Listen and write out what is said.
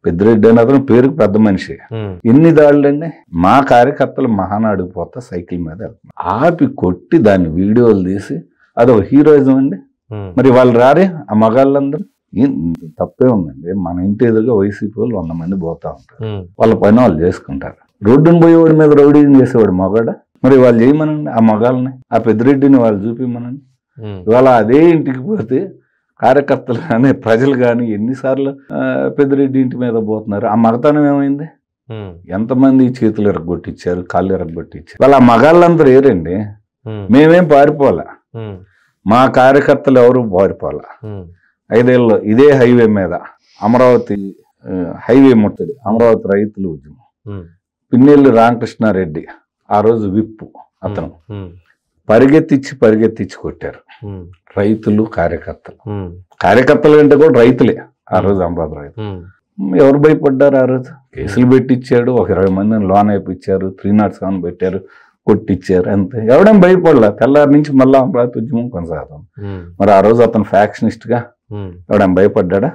పెద్దిరెడ్డి అని అతను పేరుకు పెద్ద మనిషి. ఎన్ని దాడులండి. మా కార్యకర్తలు మహానాడుకు పోతా సైకిల్ మీద వెళ్తున్నారు, ఆపి కొట్టి దాన్ని వీడియోలు తీసి అదొక హీరోయిజం అండి. మరి వాళ్ళు రారే ఆ మగాళ్ళందరూ, తప్పే ఉందండి. మన ఇంటి ఎదురుగా వైసీపీ వాళ్ళు 100 మంది పోతా ఉంటారు, వాళ్ళ పని వాళ్ళు చేసుకుంటారు. రోడ్డును పోయేవాడి మీద రౌడీని చేసేవాడు మగాడ. మరి వాళ్ళు చేయమనండి ఆ మగాళ్ళని, ఆ పెద్దిరెడ్డిని వాళ్ళు చూపిమనండి. ఇవాళ అదే ఇంటికి పోతే కార్యకర్తలు కానీ ప్రజలు కానీ ఎన్నిసార్లు పెద్దిరెడ్డి ఇంటి మీద పోతున్నారు. ఆ మగతనం ఏమైంది? ఎంతమంది చేతులు ఎరగొట్టించారు, కాళ్ళు ఎరగొట్టించారు. వాళ్ళ ఆ మగాళ్ళందరూ ఏరండి. మేమేం పారిపోలే, మా కార్యకర్తలు ఎవరు పారిపోలే. 5 ఏళ్ళు ఇదే హైవే మీద అమరావతి హైవే ముట్టడి, అమరావతి రైతులు ఉద్యమం, పిన్నెల్లి రామకృష్ణారెడ్డి ఆ రోజు విప్పు, అతను పరిగెత్తించి కొట్టారు రైతులు కార్యకర్తలు అంటే కూడా రైతులే ఆ రోజు, అమరావతి రైతులు. ఎవరు భయపడ్డారు? ఆ రోజు కేసులు పెట్టించాడు, ఒక 20 మందిని లోన్ అయిపించారు, 307 పెట్టారు, కొట్టించారు, అంతే. ఎవడేం భయపడలే. తెల్లారి నుంచి మళ్ళీ అమరావతి ఉద్యమం కొనసాగుతుంది. మరి ఆ రోజు అతను ఫ్యాక్షనిస్ట్ గా ఎవడేం భయపడ్డా?